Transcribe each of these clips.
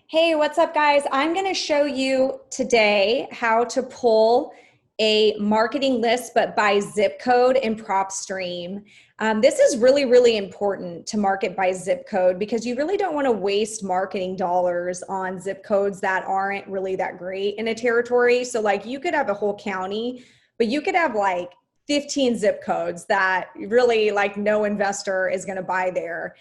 Hey, what's up, guys? I'm going to show you today how to pull a marketing list, but by zip code in Propstream. This is really, really important to market by zip code because you really don't want to waste marketing dollars on zip codes that aren't really that great in a territory. So like you could have a whole county, but you could have like 15 zip codes that really like no investor is going to buy there.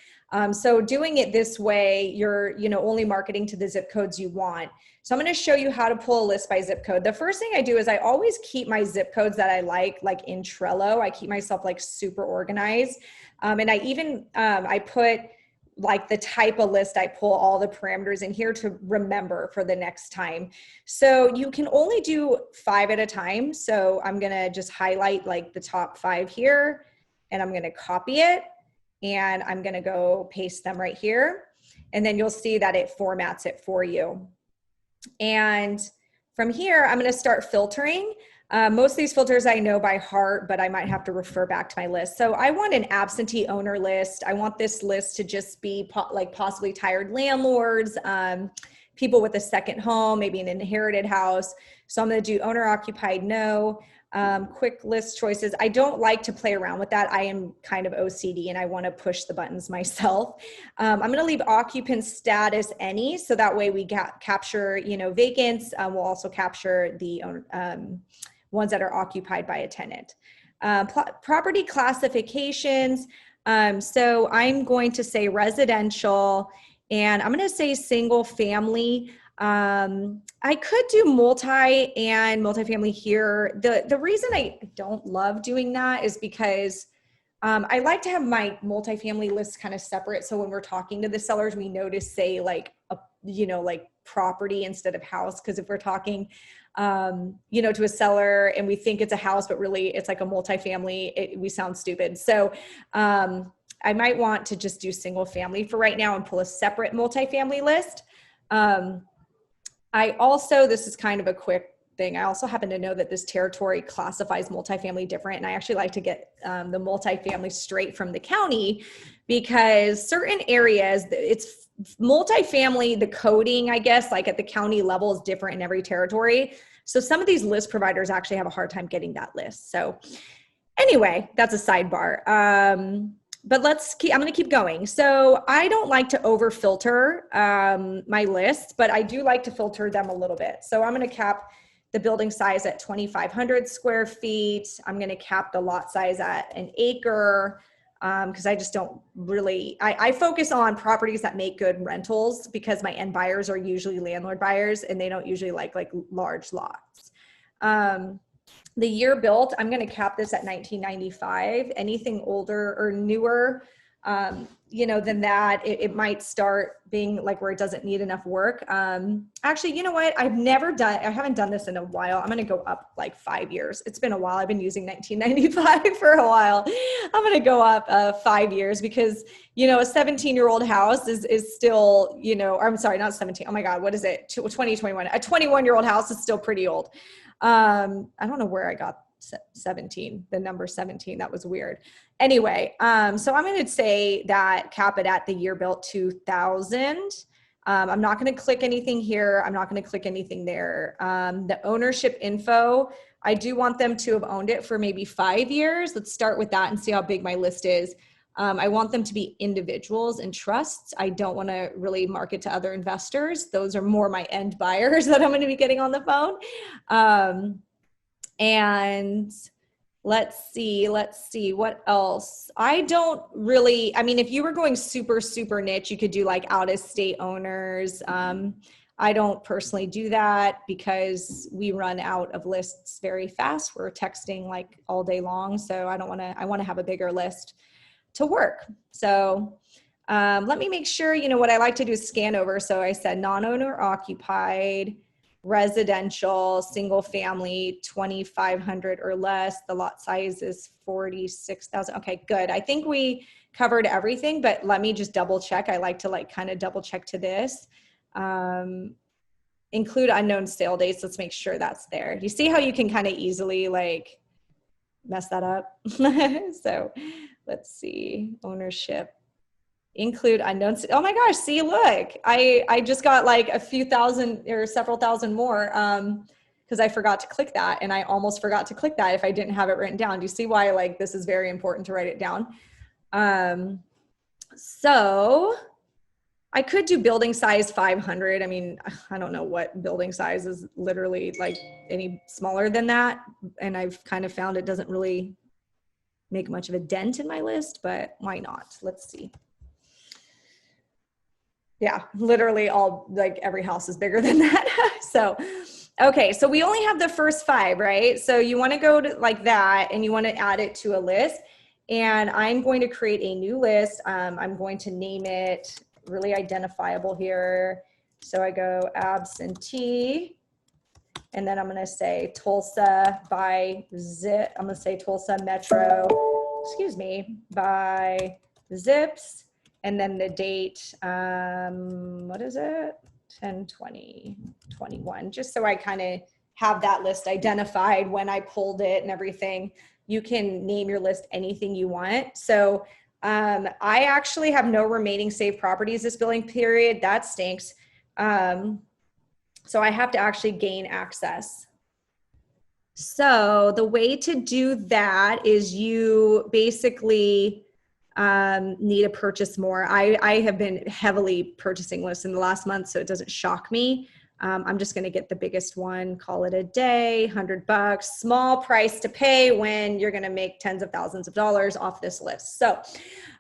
So doing it this way, you're only marketing to the zip codes you want. So I'm going to show you how to pull a list by zip code. The first thing I do is I always keep my zip codes that I like in Trello. I keep myself like super organized. And I even, I put like the type of list I pull, all the parameters in here to remember for the next time. So you can only do 5 at a time. So I'm going to just highlight like the top 5 here and I'm going to copy it. And I'm going to go paste them right here. And then you'll see that it formats it for you. And from here, I'm going to start filtering. Most of these filters I know by heart, but I might have to refer back to my list. So I want an absentee owner list. I want this list to just be like possibly tired landlords, people with a second home, maybe an inherited house. So I'm going to do owner occupied, no. Quick list choices. I don't like to play around with that. I am kind of OCD and I want to push the buttons myself. I'm going to leave occupant status any, so that way we capture, vacants. We'll also capture the ones that are occupied by a tenant. Property classifications. So I'm going to say residential and I'm going to say single family. I could do multifamily here. The reason I don't love doing that is because I like to have my multifamily list kind of separate. So when we're talking to the sellers, we know to say like property instead of house. Because if we're talking, to a seller and we think it's a house, but really it's like a multifamily, we sound stupid. So I might want to just do single family for right now and pull a separate multifamily list. This is kind of a quick thing. I also happen to know that this territory classifies multifamily different. And I actually like to get the multifamily straight from the county because certain areas, it's multifamily, the coding, I guess, like at the county level is different in every territory. So some of these list providers actually have a hard time getting that list. So anyway, that's a sidebar. But I'm going to keep going. So I don't like to over filter my lists, but I do like to filter them a little bit. So I'm going to cap the building size at 2,500 square feet. I'm going to cap the lot size at an acre because I just don't really, I focus on properties that make good rentals because my end buyers are usually landlord buyers and they don't usually like large lots. The year built, I'm going to cap this at 1995. Anything older or newer, than that, it might start being like where it doesn't need enough work. Actually, you know what? I haven't done this in a while. I'm going to go up like 5 years. It's been a while. I've been using 1995 for a while. I'm going to go up 5 years because, a 17-year-old house is still, or I'm sorry, not 17. Oh my God, what is it? 2021. A 21-year-old house is still pretty old. I don't know where I got 17, the number 17. That was weird. Anyway, so I'm going to say that cap it at the year built 2000. I'm not going to click anything here. I'm not going to click anything there. The ownership info, I do want them to have owned it for maybe 5 years. Let's start with that and see how big my list is. I want them to be individuals and trusts. I don't want to really market to other investors. Those are more my end buyers that I'm going to be getting on the phone. And let's see what else. I don't really, if you were going super, super niche, you could do like out of state owners. I don't personally do that because we run out of lists very fast. We're texting like all day long. So I want to have a bigger list to work. So let me make sure, what I like to do is scan over. So I said non-owner occupied, residential, single family, 2,500 or less. The lot size is 46,000. Okay, good. I think we covered everything, but let me just double check. I like to kind of double check to this. Include unknown sale dates. Let's make sure that's there. You see how you can kind of easily mess that up? So let's see, ownership. include unknown. Oh my gosh, see, look, I just got like a few thousand or several thousand more because I forgot to click that, and I almost forgot to click that if I didn't have it written down. Do you see why like this is very important to write it down? So I could do building size 500. I mean, I don't know what building size is literally like any smaller than that. And I've kind of found it doesn't really make much of a dent in my list, but why not? Let's see. Yeah, literally all, like every house is bigger than that. So, okay, so we only have the first 5, right? So you want to go to like that and you want to add it to a list. And I'm going to create a new list. I'm going to name it really identifiable here. So I go absentee, and then I'm going to say Tulsa by zip. I'm going to say Tulsa Metro, excuse me, by zips. And then the date, what is it? 10/20/21, just so I kind of have that list identified when I pulled it and everything. You can name your list anything you want. So I actually have no remaining saved properties this billing period. That stinks. So I have to actually gain access. So the way to do that is you basically need to purchase more. I have been heavily purchasing lists in the last month, so it doesn't shock me. I'm just going to get the biggest one, call it a day, $100, small price to pay when you're going to make tens of thousands of dollars off this list. So,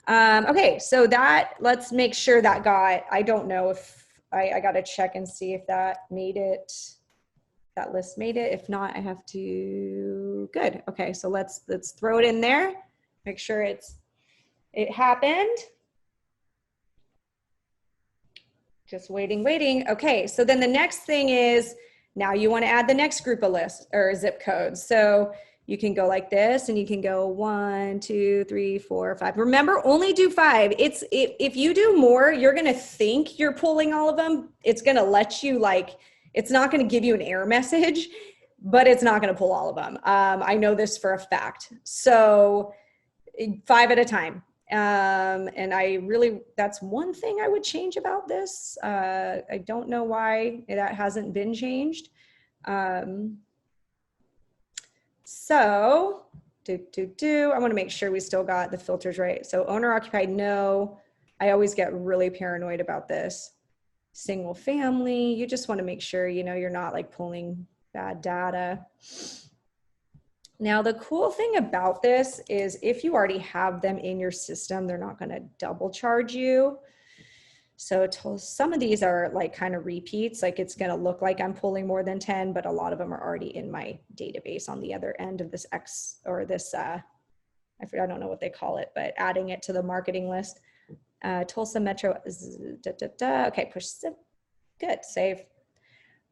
okay, so that, let's make sure that got, I don't know if I got to check and see if that made it, that list made it. If not, I have to, good. Okay, so let's throw it in there. Make sure it happened. Just waiting. Okay, so then the next thing is, now you want to add the next group of lists or zip codes. So you can go like this, and you can go 1, 2, 3, 4, 5. Remember, only do 5. If you do more, you're going to think you're pulling all of them. It's going to let you, like, it's not going to give you an error message, but it's not going to pull all of them. I know this for a fact. So 5 at a time. And I really, that's one thing I would change about this. I don't know why that hasn't been changed. So I want to make sure we still got the filters right. So owner occupied, no. I always get really paranoid about this. Single family, you just want to make sure, you know, you're not like pulling bad data. Now, the cool thing about this is if you already have them in your system, they're not going to double charge you. So some of these are like kind of repeats, like it's going to look like I'm pulling more than 10, but a lot of them are already in my database on the other end of this I don't know what they call it, but adding it to the marketing list. Tulsa Metro, okay, push zip, good, save.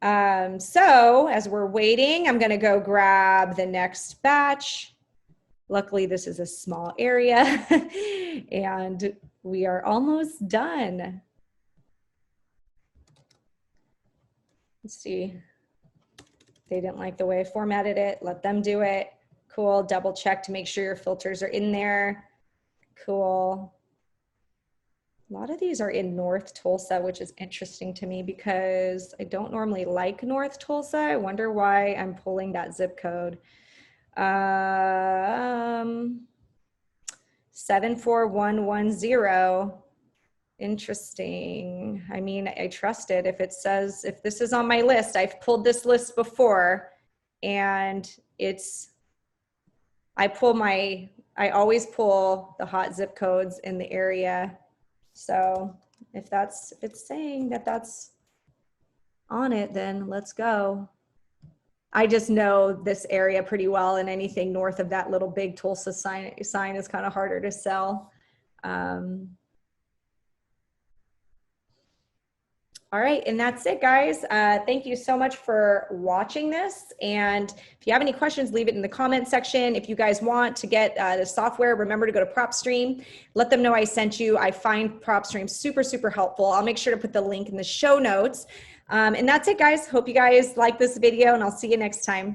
So as we're waiting, I'm going to go grab the next batch. Luckily, this is a small area and we are almost done. Let's see. They didn't like the way I formatted it. Let them do it. Cool. Double check to make sure your filters are in there. Cool. A lot of these are in North Tulsa, which is interesting to me because I don't normally like North Tulsa. I wonder why I'm pulling that zip code. 74110. Interesting. I mean, I trust it. If it says, if this is on my list, I've pulled this list before and I always pull the hot zip codes in the area. So if it's saying that that's on it, then let's go. I just know this area pretty well, and anything north of that little big Tulsa sign is kind of harder to sell. All right, and that's it, guys. Thank you so much for watching this. And if you have any questions, leave it in the comment section. If you guys want to get the software, remember to go to Propstream. Let them know I sent you. I find Propstream super, super helpful. I'll make sure to put the link in the show notes. And that's it, guys. Hope you guys like this video, and I'll see you next time.